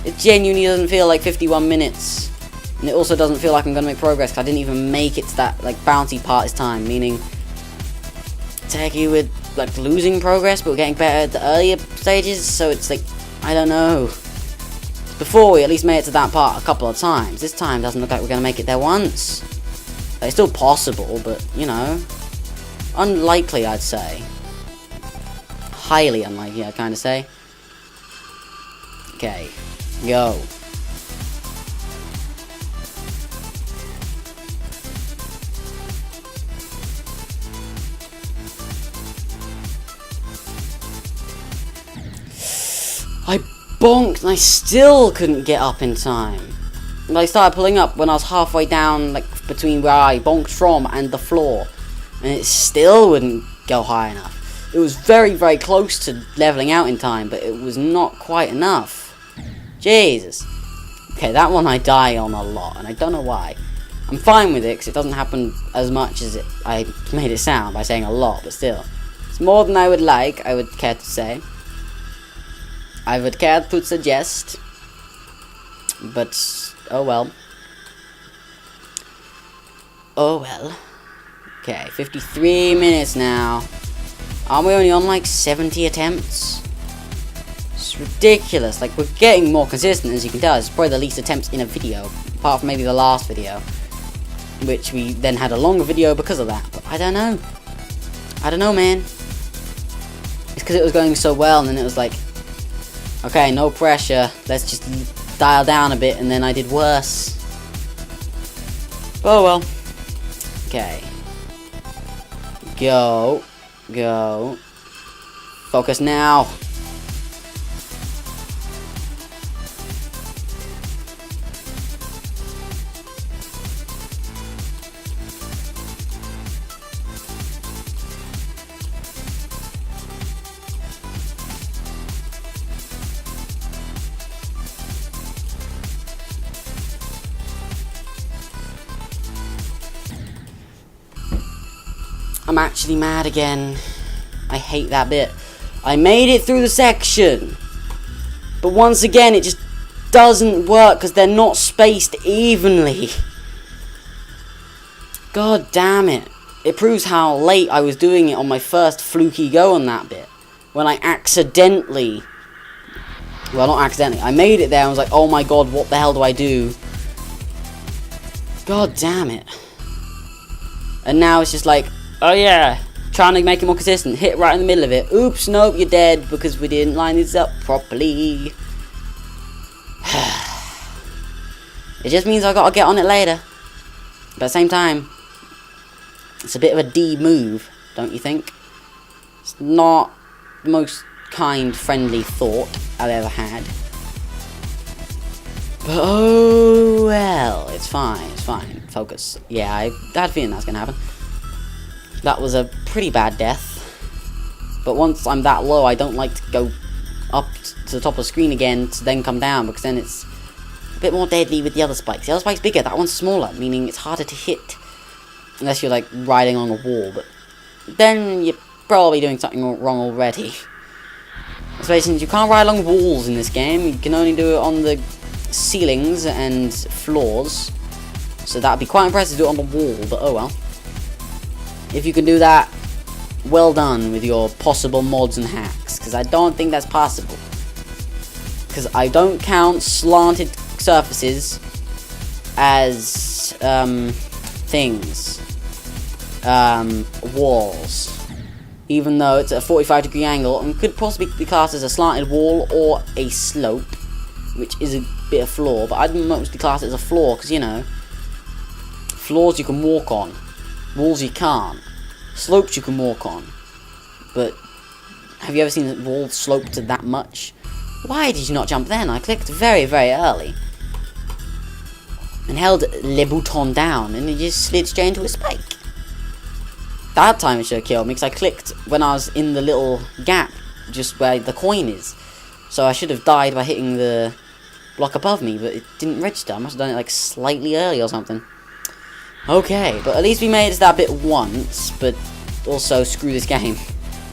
It genuinely doesn't feel like 51 minutes. And it also doesn't feel like I'm going to make progress, because I didn't even make it to that, like, bouncy part this time. Meaning, technically we're, like, losing progress, but we're getting better at the earlier stages. So it's like, I don't know. Before, we at least made it to that part a couple of times. This time doesn't look like we're going to make it there once. It's still possible, but, you know, unlikely, I'd say. Highly unlikely, I'd kind of say. Okay, go. I bonked and I still couldn't get up in time. I started pulling up when I was halfway down, like, between where I bonked from and the floor. And it still wouldn't go high enough. It was very, very close to leveling out in time, but it was not quite enough. Jesus. Okay, that one I die on a lot, and I don't know why. I'm fine with it, because it doesn't happen as much as I made it sound by saying a lot, but still. It's more than I would like, I would care to say. I would care to suggest. But, oh well. Oh well. Okay, 53 minutes now. Aren't we only on like 70 attempts? It's ridiculous. Like, we're getting more consistent, as you can tell. It's probably the least attempts in a video, apart from maybe the last video, which we then had a longer video because of that. But I don't know. I don't know, man. It's because it was going so well, and then it was like, okay, no pressure. Let's just dial down a bit, and then I did worse. Oh well. Okay. Go. Go. Focus now. I'm actually mad again. I hate that bit. I made it through the section, but once again it just doesn't work because they're not spaced evenly. God damn it. It proves how late I was doing it on my first fluky go on that bit. When I accidentally... Well, not accidentally. I made it there and was like, oh my god, what the hell do I do? God damn it. And now it's just like, oh yeah, trying to make it more consistent. Hit right in the middle of it. Oops, nope, you're dead because we didn't line this up properly. It just means I gotta get on it later. But at the same time, it's a bit of a D move, don't you think? It's not the most kind, friendly thought I've ever had. But oh well, it's fine, it's fine. Focus. Yeah, I had a feeling that's gonna happen. That was a pretty bad death. But once I'm that low, I don't like to go up to the top of the screen again to then come down, because then it's a bit more deadly with the other spikes. The other spike's bigger, that one's smaller, meaning it's harder to hit. Unless you're like riding on a wall, but then you're probably doing something wrong already. Especially since you can't ride along walls in this game, you can only do it on the ceilings and floors. So that'd be quite impressive to do it on the wall, but oh well. If you can do that, well done with your possible mods and hacks, because I don't think that's possible. Because I don't count slanted surfaces as things, walls. Even though it's a 45-degree angle and could possibly be classed as a slanted wall or a slope, which is a bit of floor, but I'd mostly class it as a floor, because you know, floors you can walk on, walls you can't. Slopes you can walk on, but have you ever seen a wall slope to that much? Why did you not jump then? I clicked very, very early and held le bouton down, and it just slid straight into a spike. That time it should have killed me, because I clicked when I was in the little gap just where the coin is. So I should have died by hitting the block above me, but it didn't register. I must have done it like slightly early or something. Okay, but at least we made it to that bit once, but also screw this game.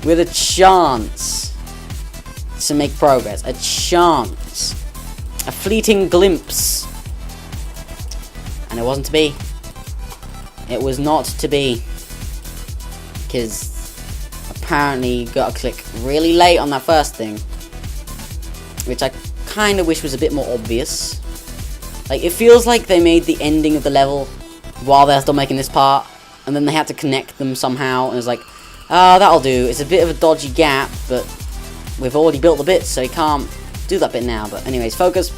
With a chance to make progress. A chance. A fleeting glimpse. And it wasn't to be. It was not to be. Because apparently you got to click really late on that first thing. Which I kind of wish was a bit more obvious. Like, it feels like they made the ending of the level while they're still making this part, and then they had to connect them somehow, and it's like, ah, that'll do. It's a bit of a dodgy gap, but we've already built the bits, so you can't do that bit now. But anyways, focus.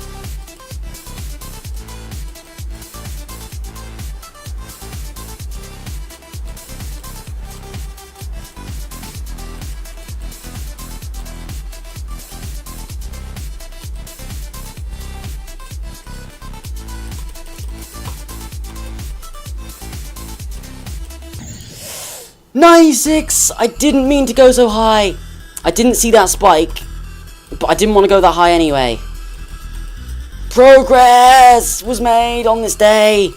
'96! I didn't mean to go so high. I didn't see that spike, but I didn't want to go that high anyway. Progress was made on this day.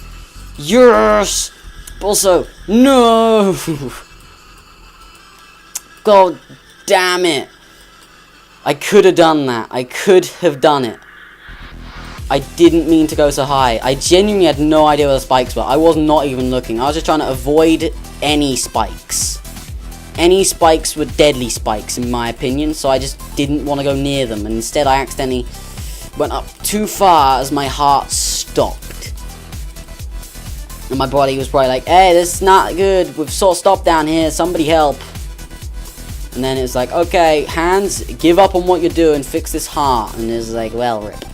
Yes! But also, no! God damn it. I could have done that. I could have done it. I didn't mean to go so high. I genuinely had no idea where the spikes were. I was not even looking. I was just trying to avoid any spikes. Any spikes were deadly spikes, in my opinion, so I just didn't want to go near them. And instead, I accidentally went up too far as my heart stopped. And my body was probably like, hey, this is not good. We've sort of stopped down here. Somebody help. And then it was like, okay, hands, give up on what you're doing. Fix this heart. And it was like, well, rip.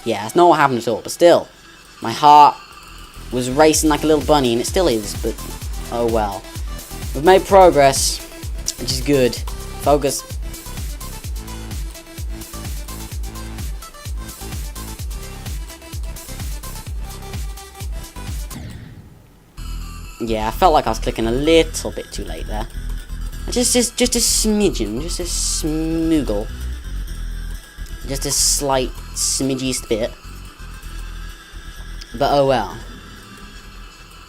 Yeah, that's not what happened at all, but still, my heart was racing like a little bunny, and it still is, but oh well. We've made progress, which is good. Focus. Yeah, I felt like I was clicking a little bit too late there. Just a smidgen, just a smoogle. Just a slight smidgiest bit. But oh well.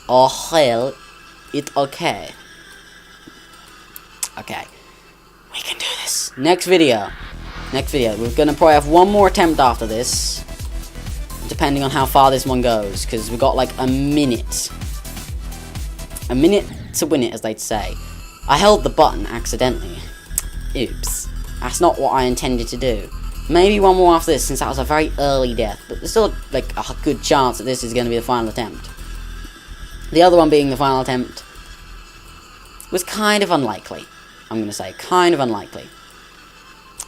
Oh hell, it's okay. Okay. We can do this. Next video. We're gonna probably have one more attempt after this. Depending on how far this one goes. Because we've got like a minute. A minute to win it, as they'd say. I held the button accidentally. Oops. That's not what I intended to do. Maybe one more after this, since that was a very early death. But there's still, like, a good chance that this is going to be the final attempt. The other one being the final attempt was kind of unlikely. I'm going to say, kind of unlikely.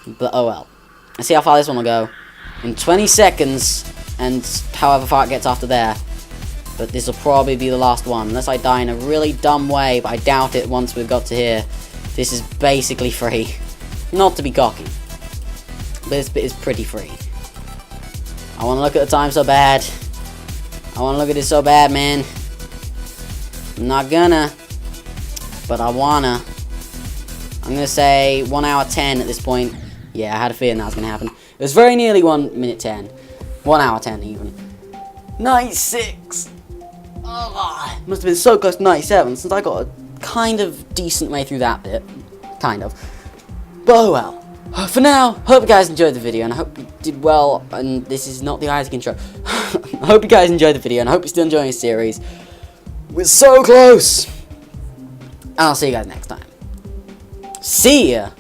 But oh well. Let's see how far this one will go. In 20 seconds, and however far it gets after there. But this will probably be the last one. Unless I die in a really dumb way, but I doubt it once we've got to here. This is basically free. Not to be cocky. But this bit is pretty free. I want to look at the time so bad. I want to look at it so bad, man. I'm not gonna, but I wanna. I'm gonna say 1 hour 10 at this point. Yeah, I had a feeling that was gonna happen. It was very nearly 1 minute 10. 1 hour 10 even. 96! Oh, must have been so close to 97 since I got a kind of decent way through that bit. Kind of. But oh well. For now, hope you guys enjoyed the video and I hope you did well. And this is not the Isaac intro. I hope you guys enjoyed the video and I hope you're still enjoying the series. We're so close! And I'll see you guys next time. See ya!